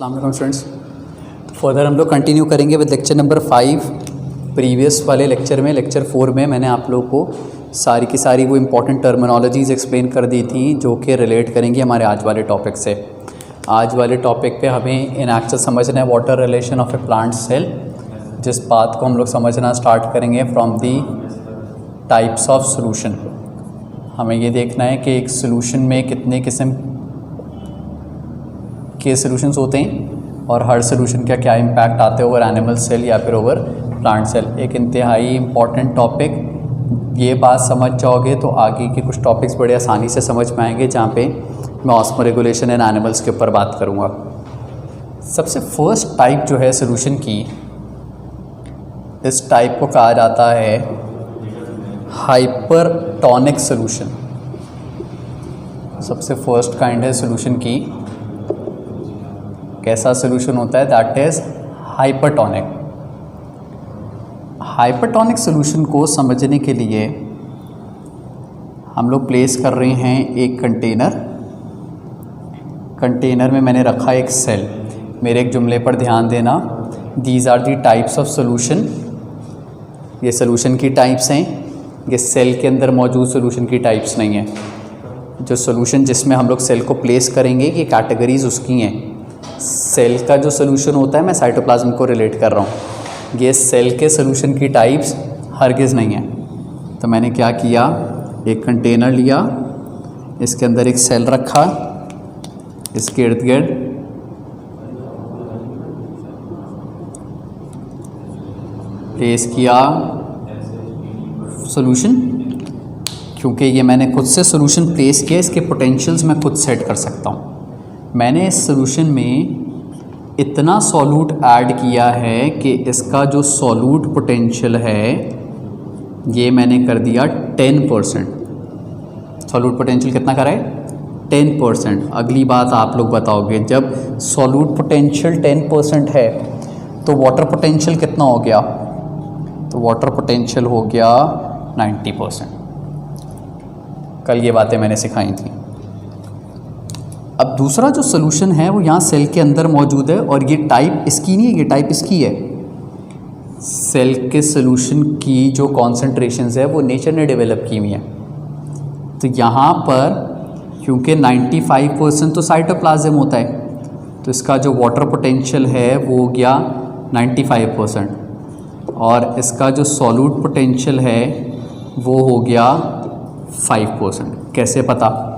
अस्सलाम वालेकुम students. Further हम लोग कंटिन्यू करेंगे विद लेक्चर नंबर 5। प्रीवियस वाले लेक्चर में लेक्चर 4 में मैंने आप लोगों को सारी की सारी वो इम्पॉर्टेंट टर्मिनोलॉजीज़ एक्सप्लेन कर दी थी जो कि रिलेट करेंगी हमारे आज वाले टॉपिक से। आज वाले टॉपिक पे हमें इन एक्चुअल समझना है water relation of a plant cell, जिस बात को हम लोग समझना स्टार्ट करेंगे from the types of solution. हमें ये देखना है कि एक सोल्यूशन में कितने किस्म के सोल्यूशंस होते हैं और हर सोल्यूशन का क्या इम्पैक्ट आते हैं ओवर एनिमल सेल या फिर ओवर प्लांट सेल। एक इंतहाई इम्पॉर्टेंट टॉपिक, ये बात समझ जाओगे तो आगे के कुछ टॉपिक्स बड़े आसानी से समझ में आएंगे, जहाँ पे मैं ऑस्मो रेगुलेशन एंड एनिमल्स के ऊपर बात करूँगा। सबसे फर्स्ट टाइप जो है सोल्यूशन की, इस टाइप को कहा जाता है हाइपरटोनिक सोल्यूशन। सबसे फर्स्ट काइंड है सोल्यूशन की, कैसा सोल्यूशन होता है, that is hypertonic. Hypertonic solution को समझने के लिए हम लोग प्लेस कर रहे हैं एक कंटेनर में मैंने रखा एक सेल। मेरे एक जुमले पर ध्यान देना, these are the types of solution. ये सोल्यूशन की टाइप्स हैं, ये सेल के अंदर मौजूद सोल्यूशन की टाइप्स नहीं है। जो सोल्यूशन जिसमें हम लोग सेल को प्लेस करेंगे, ये कैटेगरीज उसकी हैं। सेल का जो सोल्यूशन होता है, मैं साइटोप्लाज्म को रिलेट कर रहा हूँ, ये सेल के सोल्यूशन की टाइप्स हरगिज़ नहीं है। तो मैंने क्या किया, एक कंटेनर लिया, इसके अंदर एक सेल रखा, इसके इर्द गिर्द प्लेस किया सोल्यूशन। क्योंकि ये मैंने खुद से सोल्यूशन प्लेस किया, इसके पोटेंशियल्स मैं खुद सेट कर सकता हूँ। मैंने इस सोल्यूशन में इतना सॉल्यूट ऐड किया है कि इसका जो सॉल्यूट पोटेंशियल है ये मैंने कर दिया 10%। सॉल्यूट पोटेंशियल कितना करा है, 10%। अगली बात आप लोग बताओगे, जब सॉल्यूट पोटेंशियल 10% है तो वाटर पोटेंशियल कितना हो गया, तो वाटर पोटेंशियल हो गया 90%। कल ये बातें मैंने सिखाई थी। अब दूसरा जो सोल्यूशन है वो यहाँ सेल के अंदर मौजूद है, और ये टाइप इसकी नहीं है, ये टाइप इसकी है। सेल के सोल्यूशन की जो कॉन्सेंट्रेशंस है वो नेचर ने डेवलप की हुई है। तो यहाँ पर क्योंकि 95% तो साइटोप्लाज्म होता है, तो इसका जो वाटर पोटेंशियल है वो हो गया 95%, और इसका जो सॉल्यूट पोटेंशियल है वो हो गया 5%। कैसे पता,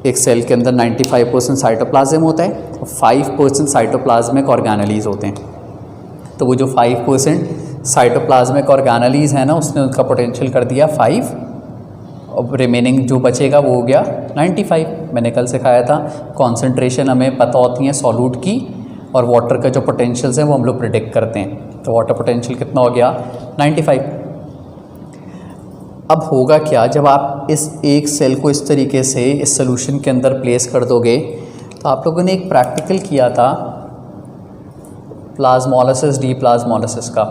एक सेल के अंदर 95% साइटोप्लाज्म होता है और 5% साइटोप्लाज्मिक ऑर्गेनेलीज होते हैं। तो वो जो 5% साइटोप्लाज्मिक ऑर्गेनेलीज है ना, उसने उनका पोटेंशियल कर दिया 5, और रिमेनिंग जो बचेगा वो हो गया 95। मैंने कल सिखाया था, कॉन्सेंट्रेशन हमें पता होती है सॉल्यूट की, और वाटर का जो पोटेंशियल्स हैं वो हम लोग प्रिडिक्ट करते हैं। तो वाटर पोटेंशियल कितना हो गया, 95। अब होगा क्या, जब आप इस एक सेल को इस तरीके से इस सोल्यूशन के अंदर प्लेस कर दोगे, तो आप लोगों ने एक प्रैक्टिकल किया था प्लाज्मोलाइसिस, डी प्लाज्मोलाइसिस का।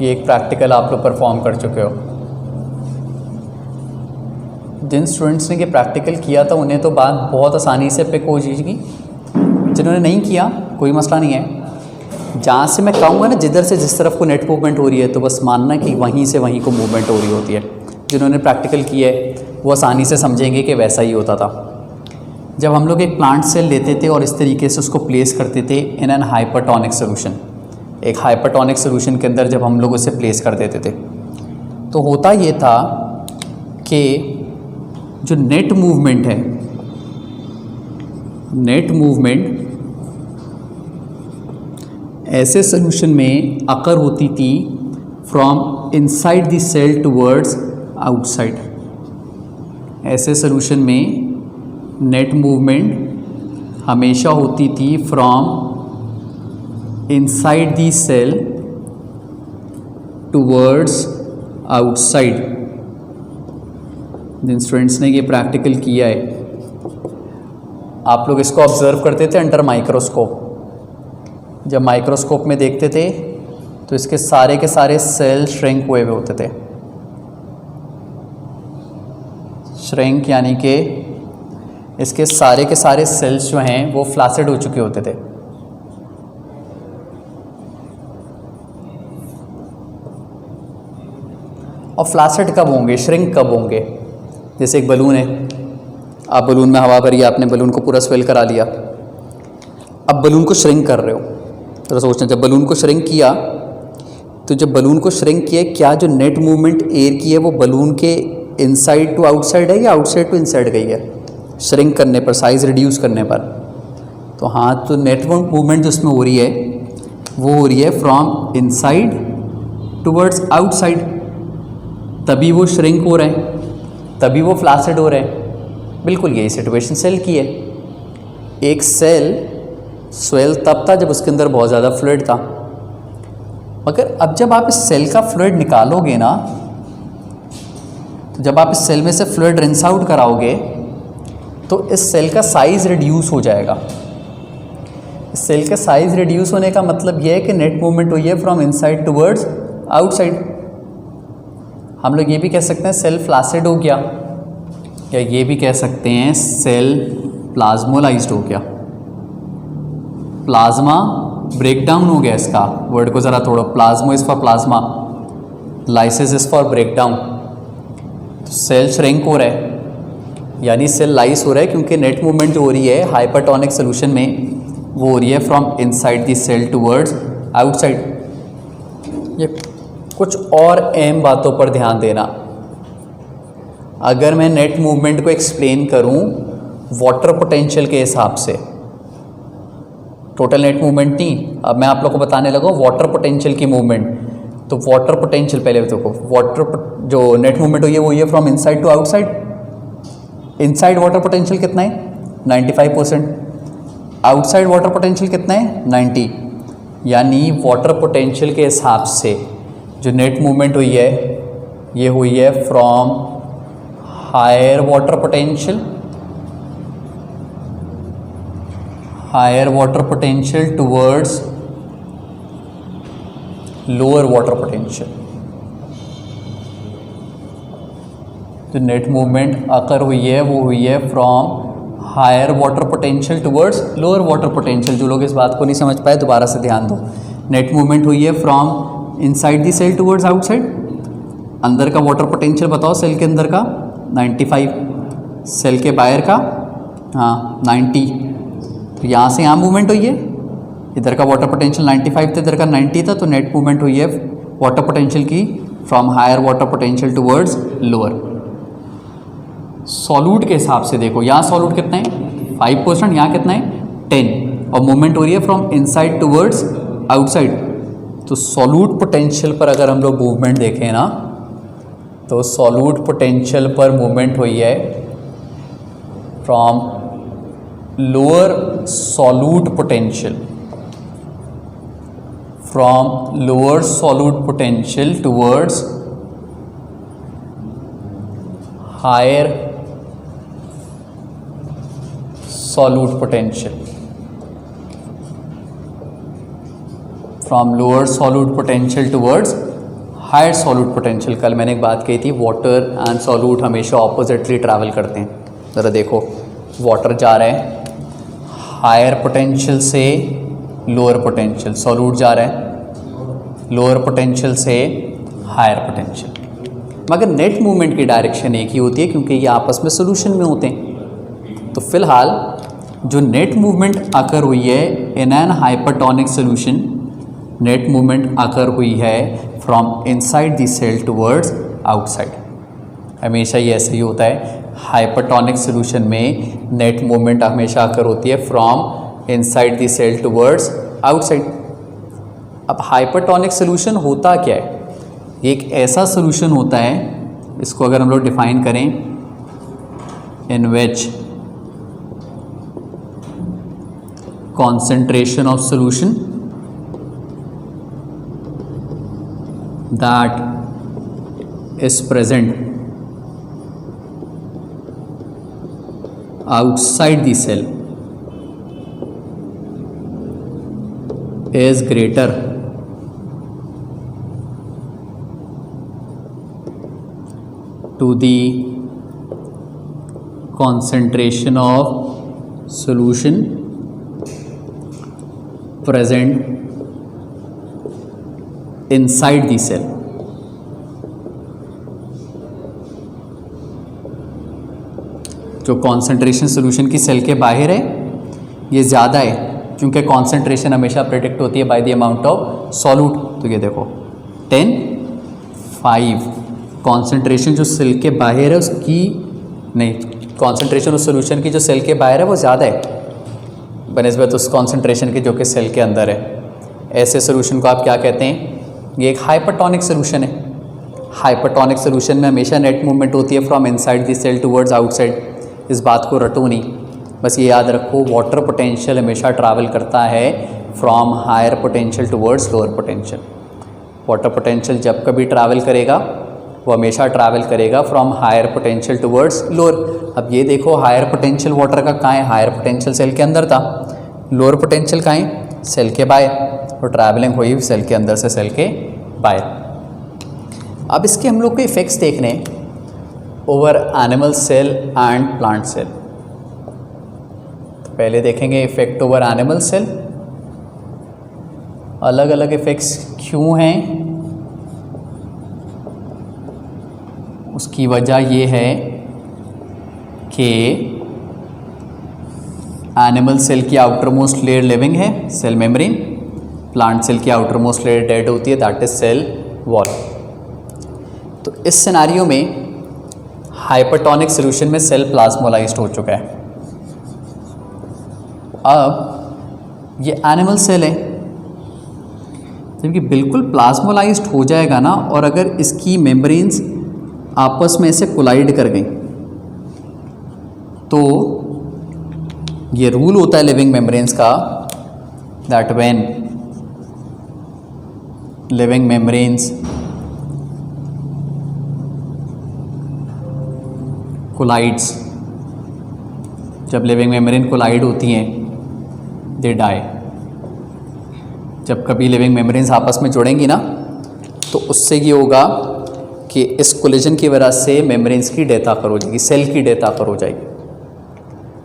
ये एक प्रैक्टिकल आप लोग परफॉर्म कर चुके हो। जिन स्टूडेंट्स ने ये प्रैक्टिकल किया था उन्हें तो बात बहुत आसानी से पिक हो जाएगी। जिन्होंने नहीं किया कोई मसला नहीं है। जहाँ से मैं कहूँगा ना, जिधर से जिस तरफ को नेट मूवमेंट हो रही है, तो बस मानना कि वहीं से वहीं को मूवमेंट हो रही होती है। जिन्होंने प्रैक्टिकल किया है वो आसानी से समझेंगे कि वैसा ही होता था। जब हम लोग एक प्लांट सेल लेते थे और इस तरीके से उसको प्लेस करते थे इन एन हाइपरटोनिक सोल्यूशन, एक हाइपरटोनिक सोल्यूशन के अंदर जब हम लोग उसे प्लेस कर देते थे, तो होता ये था कि जो नेट मूवमेंट है, नेट मूवमेंट ऐसे सोल्यूशन में अकर होती थी from inside the cell towards outside. ऐसे सोल्यूशन में नेट मूवमेंट हमेशा होती थी from inside the cell towards outside. जिन स्टूडेंट्स ने ये प्रैक्टिकल किया है, आप लोग इसको ऑब्जर्व करते थे अंडर माइक्रोस्कोप। जब माइक्रोस्कोप में देखते थे तो इसके सारे के सारे सेल श्रिंक हुए होते थे। श्रिंक यानी कि इसके सारे के सारे सेल्स जो हैं वो फ्लासिड हो चुके होते थे। और फ्लासिड कब होंगे, श्रिंक कब होंगे? जैसे एक बलून है, आप बलून में हवा भरी, आपने बलून को पूरा स्वेल करा लिया, अब बलून को श्रिंक कर रहे हो। तो सोचना, जब बलून को श्रिंक किया तो जब बलून को श्रिंक किया, क्या जो नेट मूवमेंट एयर की है वो बलून के इनसाइड टू आउटसाइड है या आउटसाइड टू इनसाइड गई है? श्रिंक करने पर, साइज़ रिड्यूस करने पर। तो हाँ, तो नेट मूवमेंट जो उसमें हो रही है वो हो रही है फ्रॉम इनसाइड टूवर्ड्स आउटसाइड, तभी वो श्रिंक हो रहे हैं, तभी वो फ्लासिड हो रहे हैं। बिल्कुल यही सिचुएशन सेल की है। एक सेल स्वेल तब था जब उसके अंदर बहुत ज़्यादा फ्लूइड था, मगर अब जब आप इस सेल का फ्लूइड निकालोगे ना, तो जब आप इस सेल में से फ्लूइड रिंस आउट कराओगे तो इस सेल का साइज़ रिड्यूस हो जाएगा। इस सेल का साइज़ रिड्यूस होने का मतलब यह है कि नेट मूवमेंट हुई है फ्रॉम इनसाइड टूवर्ड्स आउटसाइड। हम लोग ये भी कह सकते हैं सेल फ्लासिड हो गया, या ये भी कह सकते हैं सेल प्लाज्मोलाइज्ड हो गया। प्लाज्मा ब्रेकडाउन हो गया। इसका वर्ड को ज़रा तोड़ो, plasmo is for plasma, lysis is for breakdown. तो सेल श्रिंक हो रहा है यानी सेल लाइस हो रहा है, क्योंकि नेट मूवमेंट जो हो रही है हाइपरटोनिक सोल्यूशन में वो हो रही है from inside the cell towards outside. ये कुछ और अहम बातों पर ध्यान देना। अगर मैं नेट मूवमेंट को एक्सप्लेन करूं वाटर पोटेंशियल के हिसाब से, टोटल नेट मूवमेंट नहीं, अब मैं आप लोग को बताने लगा वाटर पोटेंशियल की मूवमेंट। तो वाटर पोटेंशियल पहले देखो, वाटर जो नेट मूवमेंट हुई है वो ये from inside to outside. Inside water potential कितना है? 95%। आउटसाइड वाटर पोटेंशियल कितना है? 90। यानी वाटर पोटेंशियल के हिसाब से जो नेट मूवमेंट हुई है ये हुई है from higher water potential, higher water potential towards lower water potential. जो नेट मूवमेंट अकर हुई है वो हुई है from higher water potential towards lower water potential. जो लोग इस बात को नहीं समझ पाए दोबारा से ध्यान दो। नेट मूवमेंट हुई है from inside the cell towards outside. अंदर का वाटर पोटेंशियल बताओ, सेल के अंदर का 95, सेल के बाहर का 90। तो यहाँ से यहाँ मूवमेंट हुई है, इधर का वाटर पोटेंशियल 95 था, इधर का 90 था, तो नेट मूवमेंट हुई है वाटर पोटेंशियल की from higher water potential towards lower. Solute के हिसाब से देखो, यहाँ सॉल्यूट कितना है? 5%, यहाँ कितना है? 10, और मूवमेंट हो रही है फ्रॉम इनसाइड टूवर्ड्स आउटसाइड। तो सॉल्यूट पोटेंशियल पर अगर हम लोग मूवमेंट देखें ना, तो सॉल्यूट पोटेंशियल पर मूवमेंट हुई है from lower solute potential, from lower solute potential towards higher solute potential, from lower solute potential towards higher solute potential। कल मैंने एक बात कही थी, वाटर एंड सॉल्यूट हमेशा ऑपोजिटली ट्रैवल करते हैं। ज़रा देखो, वाटर जा रहा है हायर पोटेंशियल से लोअर पोटेंशियल, सॉल्यूट जा रहा है लोअर पोटेंशियल से हायर पोटेंशियल, मगर नेट मूवमेंट की डायरेक्शन एक ही होती है क्योंकि ये आपस में सोल्यूशन में होते हैं। तो फिलहाल जो नेट मूवमेंट अकर हुई है in an hypertonic solution, net movement occur हुई है from inside the cell towards outside. हमेशा ये ऐसे ही होता है, हाइपरटोनिक सोल्यूशन में नेट मूवमेंट हमेशा अकर होती है from inside the cell towards outside. अब हाइपरटोनिक सोल्यूशन होता क्या है? एक ऐसा सोल्यूशन होता है, इसको अगर हम लोग डिफाइन करें, इन विच concentration of solution that is present outside the cell is greater to the concentration of solution present inside the cell. जो कॉन्सेंट्रेशन सोल्यूशन की सेल के बाहर है ये ज़्यादा है, क्योंकि कॉन्सेंट्रेशन हमेशा प्रेडिक्ट होती है by the amount of solute. तो ये देखो 10:5 कॉन्सेंट्रेशन जो सेल के बाहर है उसकी नहीं, कॉन्सेंट्रेशन उस सोल्यूशन की जो सेल के बाहर है वो ज़्यादा है बनिस्बत उस कॉन्सेंट्रेशन की जो कि सेल के अंदर है। ऐसे सोल्यूशन को आप क्या कहते हैं? ये एक हाइपरटोनिक सोल्यूशन है। हाइपरटोनिक सोल्यूशन में हमेशा नेट मूवमेंट होती है from inside the cell towards outside. इस बात को रटो नहीं, बस ये याद रखो वाटर पोटेंशियल हमेशा ट्रैवल करता है from higher potential towards lower potential. Water potential जब कभी ट्रैवल करेगा वो हमेशा ट्रैवल करेगा from higher potential towards lower. अब ये देखो हायर पोटेंशियल वाटर का कहाँ है? हायर पोटेंशियल सेल के अंदर था। लोअर पोटेंशियल कहाँ है? सेल के बाहर। और ट्रैवलिंग हुई सेल के अंदर से सेल के बाहर। अब इसके हम लोग को इफेक्ट्स देखने over animal cell and plant cell. तो पहले देखेंगे इफेक्ट ओवर एनिमल सेल। अलग अलग इफेक्ट्स क्यों हैं? उसकी वजह ये है कि एनिमल सेल की आउटर मोस्ट लेयर लिविंग है, सेल मेम्ब्रेन। प्लांट सेल की आउटर मोस्ट लेयर डेड होती है, दैट इज सेल वॉल। तो इस सिनारियो में हाइपरटोनिक सॉल्यूशन में सेल प्लाज्मोलाइज्ड हो चुका है। अब ये एनिमल सेल है, जबकि बिल्कुल प्लाज्मोलाइज्ड हो जाएगा ना, और अगर इसकी मेम्ब्रेन्स आपस में ऐसे कोलाइड कर गई तो ये रूल होता है लिविंग मेम्ब्रेन्स का, that when living membranes collides, जब लिविंग मेम्ब्रेन कोलाइड होती हैं दे डाई। जब कभी लिविंग मेम्ब्रेन्स आपस में जुड़ेंगी ना तो उससे ये होगा कि इस कोलिजन की वजह से मेम्ब्रेन्स की डेथ आकर हो जाएगी, सेल की डेथ आकर हो जाएगी।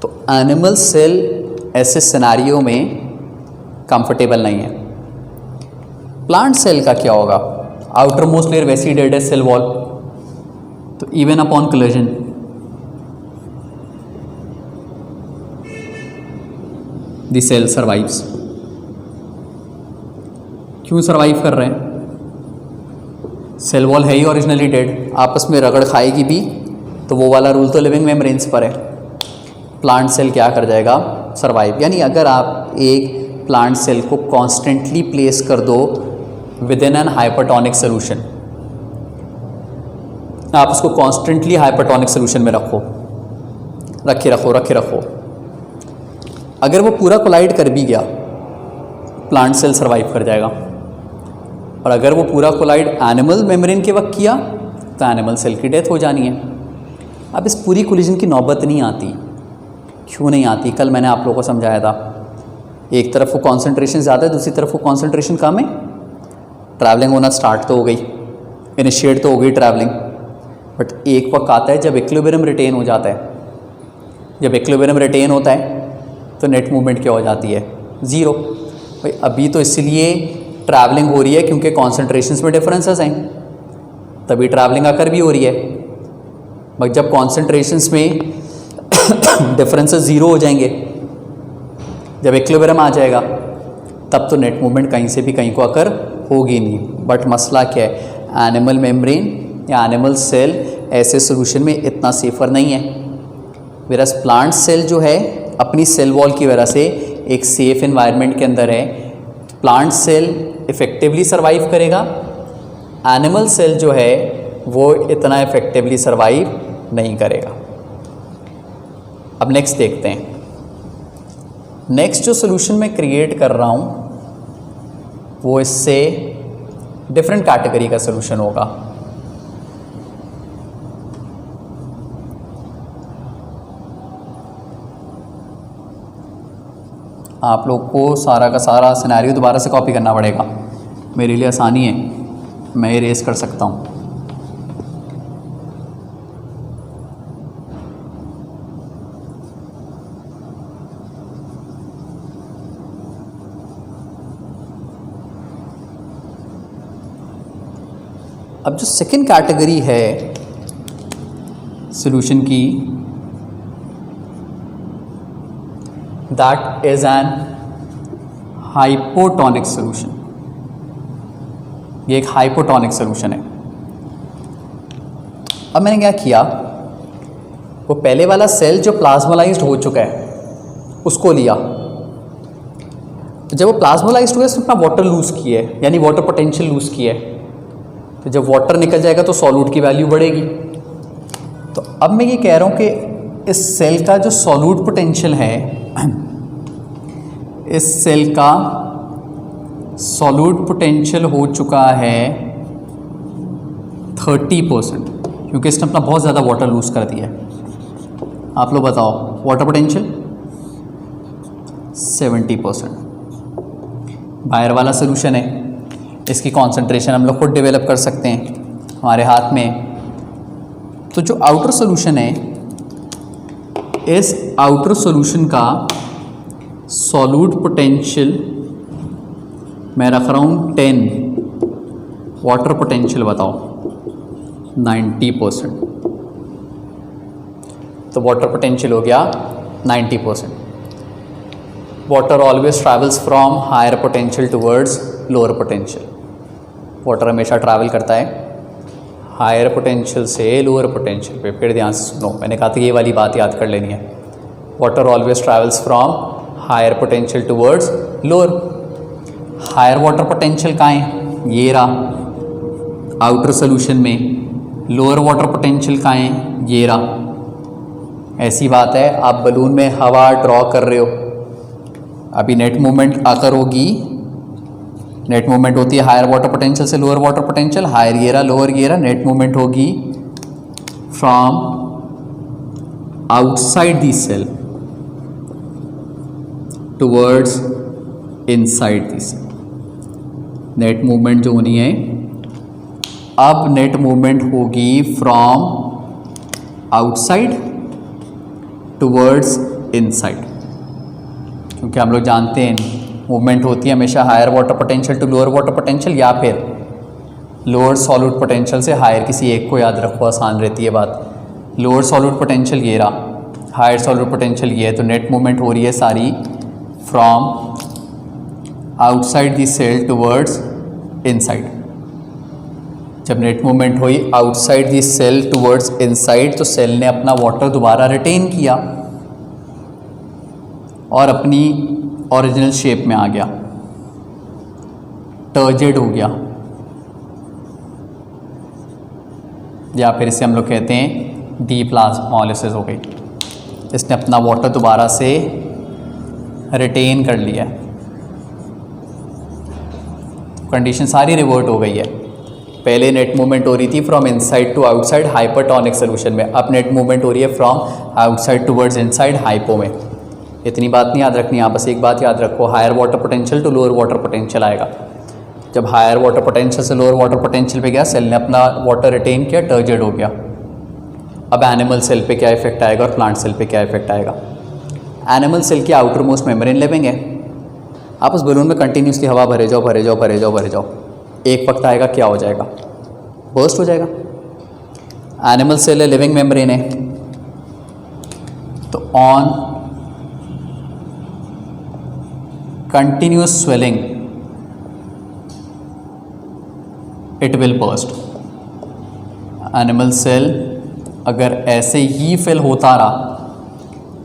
तो एनिमल सेल ऐसे सिनारियो में कंफर्टेबल नहीं है। प्लांट सेल का क्या होगा? आउटर मोस्ट लेयर वैसी डेड है, सेल वॉल। तो even upon collision the cell survives. क्यों सर्वाइव कर रहे हैं? सेल वॉल है ही ओरिजिनली डेड, आपस में रगड़ खाएगी भी, तो वो वाला रूल तो लिविंग मेम्ब्रेन्स पर है। प्लांट सेल क्या कर जाएगा? सर्वाइव। यानी अगर आप एक प्लांट सेल को कॉन्स्टेंटली प्लेस कर दो with in an hypertonic solution, आप उसको कॉन्स्टेंटली हाइपरटोनिक सोल्यूशन में रखे रखो, अगर वो पूरा कोलाइड कर भी गया प्लांट सेल सर्वाइव कर जाएगा। और अगर वो पूरा कोलाइड एनिमल मेम्ब्रेन के वक्त किया तो एनिमल सेल की डेथ हो जानी है। अब इस पूरी कोलिजन की नौबत नहीं आती। क्यों नहीं आती? कल मैंने आप लोगों को समझाया था, एक तरफ वो कॉन्सेंट्रेशन ज़्यादा है, दूसरी तरफ वो कॉन्सेंट्रेशन कम है। ट्रैवलिंग होना स्टार्ट तो हो गई, इनिशिएट तो हो गई ट्रैवलिंग, बट एक वक्त आता है जब इक्विलिब्रियम रिटेन हो जाता है। जब इक्विलिब्रियम रिटेन होता है तो नेट मूवमेंट क्या हो जाती है? ज़ीरो। भाई अभी तो इसलिए ट्रैवलिंग हो रही है क्योंकि कॉन्सेंट्रेशंस में डिफरेंसेस हैं, तभी ट्रैवलिंग आकर भी हो रही है। बट जब कॉन्सेंट्रेशंस में डिफरेंसेस ज़ीरो हो जाएंगे, जब इक्विलिब्रियम आ जाएगा, तब तो नेट मूवमेंट कहीं से भी कहीं को आकर होगी नहीं। बट मसला क्या है? एनिमल मेम्ब्रेन या एनिमल सेल ऐसे सोल्यूशन में इतना सेफर नहीं है। वेरस प्लांट सेल जो है अपनी सेल वॉल की वजह से एक सेफ एनवायरनमेंट के अंदर है, प्लांट सेल इफ़ेक्टिवली सर्वाइव करेगा। एनिमल सेल जो है वो इतना इफ़ेक्टिवली सर्वाइव नहीं करेगा। अब नेक्स्ट देखते हैं। नेक्स्ट जो सोल्यूशन मैं क्रिएट कर रहा हूँ वो इससे डिफरेंट कैटेगरी का सोल्यूशन होगा। आप लोग को सारा का सारा सिनेरियो दोबारा से कॉपी करना पड़ेगा, मेरे लिए आसानी है, मैं इरेज कर सकता हूँ। अब जो सेकेंड कैटेगरी है सॉल्यूशन की, that is an hypotonic solution. ये एक हाइपोटोनिक सॉल्यूशन है। अब मैंने क्या किया, वो पहले वाला सेल जो प्लाज्मोलाइज्ड हो चुका है उसको लिया। जब वो प्लाज्मोलाइज्ड हुआ, उसने अपना वाटर लूज किया है, यानी वाटर पोटेंशियल लूज किया है। तो जब वाटर निकल जाएगा तो सॉल्यूट की वैल्यू बढ़ेगी। तो अब मैं ये कह रहा हूँ कि इस सेल का जो सॉल्यूट पोटेंशियल है, इस सेल का सॉल्यूट पोटेंशियल हो चुका है 30%, क्योंकि इसने अपना बहुत ज़्यादा वाटर लूज कर दिया है। आप लोग बताओ, वाटर पोटेंशियल 70%। बाहर वाला सोल्यूशन है, इसकी कॉन्सेंट्रेशन हम लोग खुद डेवलप कर सकते हैं हमारे हाथ में। तो जो आउटर सोल्यूशन है, इस आउटर सोल्यूशन का सॉल्यूट पोटेंशियल मैं रख रहा हूँ 10, वाटर पोटेंशियल बताओ 90%। तो वाटर पोटेंशियल हो गया 90%। Water always travels from higher potential towards lower potential. Water हमेशा ट्रैवल करता है हायर पोटेंशियल से लोअर पोटेंशियल पे। फिर ध्यान से सुनो, मैंने कहा था ये वाली बात याद कर लेनी है। Water always travels from higher potential towards lower. Higher water potential कहाँ है? ये रहा आउटर सोल्यूशन में। लोअर वाटर पोटेंशियल कहाँ है? ये रहा। ऐसी बात है, आप बलून में हवा ड्रॉ कर रहे हो, अभी नेट मूवमेंट आकर होगी। नेट मूवमेंट होती है हायर वाटर पोटेंशियल से लोअर वाटर पोटेंशियल, हायर ये रहा लोअर ये रहा। नेट मूवमेंट होगी from outside the cell towards inside the cell. Net movement जो होनी है, अब नेट मूवमेंट होगी फ्रॉम आउटसाइड टुवर्ड्स इनसाइड, क्योंकि हम लोग जानते हैं मूवमेंट होती है हमेशा higher water potential to lower water potential, या फिर लोअर सॉल्यूट पोटेंशियल से हायर। किसी एक को याद रखो, आसान रहती है बात। लोअर सॉल्यूट पोटेंशियल ये रहा, हायर सॉल्यूट पोटेंशियल ये है। तो नेट मूवमेंट हो रही है सारी from outside the cell towards inside. जब नेट मूवमेंट हुई outside the cell towards inside, तो सेल ने अपना वाटर दोबारा रिटेन किया और अपनी ओरिजिनल शेप में आ गया, टर्जेड हो गया, या फिर इसे हम लोग कहते हैं डीप्लाज्मोलाइसिस हो गई। इसने अपना वाटर दोबारा से रिटेन कर लिया, कंडीशन सारी रिवर्ट हो गई है। पहले नेट मूवमेंट हो रही थी from inside to outside hypertonic solution में, अब नेट मूवमेंट हो रही है from outside towards inside hypo में। इतनी बात नहीं याद रखनी, आप बस एक बात याद रखो, higher water potential to lower water potential आएगा। जब हायर वाटर पोटेंशियल से लोअर वाटर पोटेंशियल पे गया, सेल ने अपना वाटर रिटेन किया, टर्जेड हो गया। अब एनिमल सेल पे क्या इफेक्ट आएगा और प्लांट सेल पे क्या इफेक्ट आएगा? एनिमल सेल की आउटर मोस्ट मेम्ब्रेन लिविंग है, आप उस बलून में कंटिन्यूसली हवा भरे जाओ भरे जाओ भरे जाओ भरे जाओ, एक वक्त आएगा क्या हो जाएगा? बर्स्ट हो जाएगा। एनिमल सेल है, लिविंग मेम्ब्रेन है, तो on continuous swelling it will burst. Animal cell अगर ऐसे ही फिल होता रहा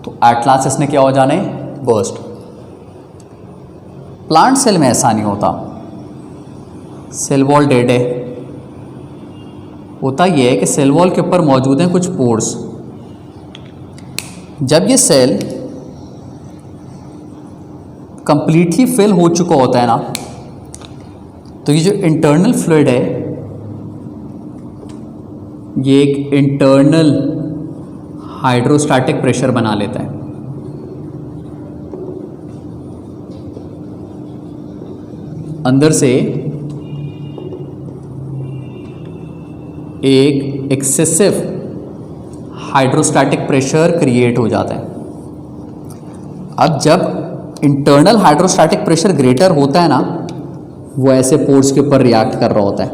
तो एट लास्ट इसने क्या हो जाना है? बर्स्ट। प्लांट सेल में ऐसा नहीं होता, सेल वॉल डेड है। होता यह है कि सेल वॉल के ऊपर मौजूद हैं कुछ पोर्स। जब ये सेल कंप्लीटली फिल हो चुका होता है ना, तो ये जो इंटरनल फ्लूइड है, ये एक इंटरनल हाइड्रोस्टैटिक प्रेशर बना लेता है। अंदर से एक एक्सेसिव हाइड्रोस्टैटिक प्रेशर क्रिएट हो जाता है। अब जब इंटरनल हाइड्रोस्टैटिक प्रेशर ग्रेटर होता है ना, वो ऐसे पोर्स के ऊपर रिएक्ट कर रहा होता है।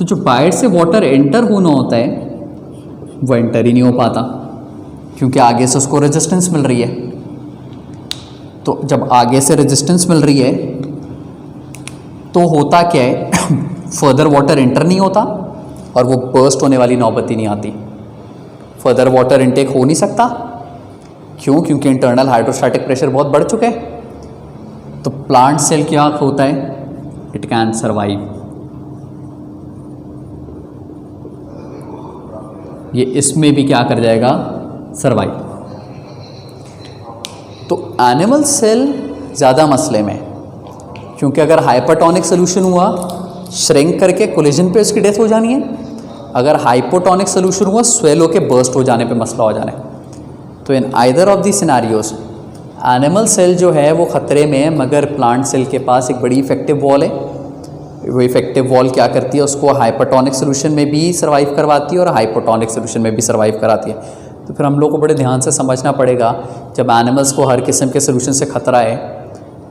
तो जो बाहर से वाटर एंटर होना होता है वो एंटर ही नहीं हो पाता, क्योंकि आगे से उसको रेजिस्टेंस मिल रही है। तो जब आगे से रेजिस्टेंस मिल रही है तो होता क्या है, फर्दर वाटर एंटर नहीं होता और वो बर्स्ट होने वाली नौबत ही नहीं आती। फर्दर वाटर इनटेक हो नहीं सकता, क्यों? क्योंकि इंटरनल हाइड्रोस्टैटिक प्रेशर बहुत बढ़ चुका है। तो प्लांट सेल क्या होता है, इट कैन सर्वाइव। ये इसमें भी क्या कर जाएगा, सर्वाइव। तो एनिमल सेल ज़्यादा मसले में, क्योंकि अगर हाइपरटोनिक सोल्यूशन हुआ श्रिंक करके कोलिजन पे उसकी डेथ हो जानी है, अगर हाइपोटोनिक सोल्यूशन हुआ स्वेल होके बर्स्ट हो जाने पे मसला हो जाना है। तो in either of the scenarios animal cell जो है वो ख़तरे में है, मगर प्लांट सेल के पास एक बड़ी इफेक्टिव वॉल है। वो इफेक्टिव वॉल क्या करती है, उसको हाइपरटोनिक सोल्यूशन में भी सर्वाइव करवाती है और हाइपोटोनिक सोल्यूशन में भी सर्वाइव कराती है। तो फिर हम लोग को बड़े ध्यान से समझना पड़ेगा, जब एनिमल्स को हर किस्म के सोल्यूशन से ख़तरा है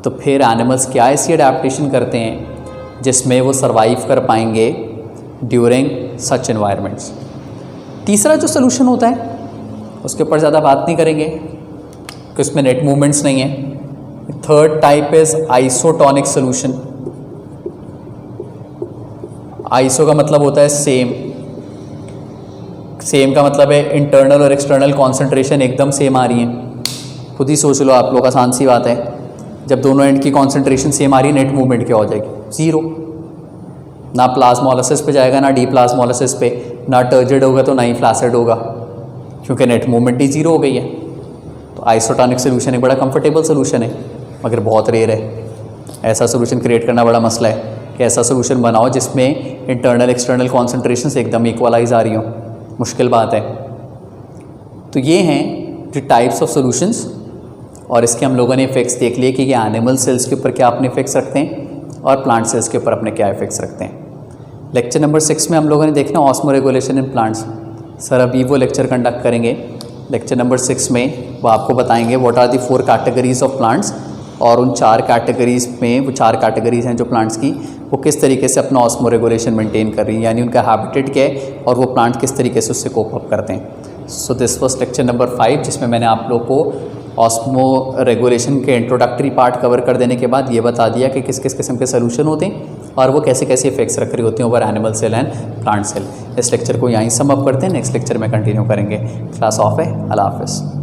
तो फिर एनिमल्स क्या ऐसी अडेप्टेशन करते हैं जिसमें वो सर्वाइव कर पाएंगे ड्यूरिंग सच एनवायरनमेंट्स। तीसरा जो सोल्यूशन होता है उसके ऊपर ज़्यादा बात नहीं करेंगे कि उसमें नेट मूवमेंट्स नहीं है। Third type is isotonic solution. Iso का मतलब होता है सेम, सेम का मतलब है इंटरनल और एक्सटर्नल कॉन्सेंट्रेशन एकदम सेम आ रही है। खुद ही सोच लो आप लोग, आसान सी बात है, जब दोनों एंड की कॉन्सेंट्रेशन सेम आ रही है नेट मूवमेंट क्या हो जाएगी, ज़ीरो। ना प्लाज्मोलाइसिस पे जाएगा ना डी प्लाज्मोलाइसिस पे, ना टर्जिड होगा तो ना ही फ्लासिड होगा, क्योंकि नेट मूवमेंट ही ज़ीरो हो गई है। तो आइसोटोनिक सोल्यूशन एक बड़ा कंफर्टेबल सोल्यूशन है, मगर बहुत रेयर है। ऐसा सोल्यूशन क्रिएट करना बड़ा मसला है कि ऐसा सोल्यूशन बनाओ जिसमें इंटरनल एक्सटर्नल कॉन्सेंट्रेशन एकदम इक्वलाइज आ रही हो, मुश्किल बात है। तो ये हैं जो टाइप्स ऑफ सोल्यूशंस, और इसके हम लोगों ने इफेक्ट्स देख लिए कि ये एनिमल सेल्स के ऊपर क्या अपने इफेक्ट्स रखते हैं और प्लांट सेल्स के ऊपर अपने क्या इफेक्ट्स रखते हैं। लेक्चर नंबर 6 में हम लोगों ने देखना osmoregulation in plants. Sir अभी वो लेक्चर कंडक्ट करेंगे लेक्चर नंबर 6 में, वो आपको बताएंगे what are the 4 categories of plants, और उन 4 कैटेगरीज में, वो 4 कैटेगरीज हैं जो प्लांट्स की, वो किस तरीके से अपना ऑस्मो रेगुलेशन मेंटेन कर रही हैं, यानी उनका हैबिटेट क्या है और वो प्लांट किस तरीके से उससे कोप अप करते हैं। So this was lecture number 5, जिसमें मैंने आप लोग को ऑस्मो रेगुलेशन के इंट्रोडक्टरी पार्ट कवर कर देने के बाद ये बता दिया कि किस किस किस्म के सोल्यूशन होते हैं और वो कैसे कैसे इफेक्ट्स रख रही होती हैं over animal cell and plant cell. इस लेक्चर को यहीं सम अप करते हैं, नेक्स्ट लेक्चर में कंटिन्यू करेंगे। क्लास ऑफ है, अल्लाह हाफ़िज़।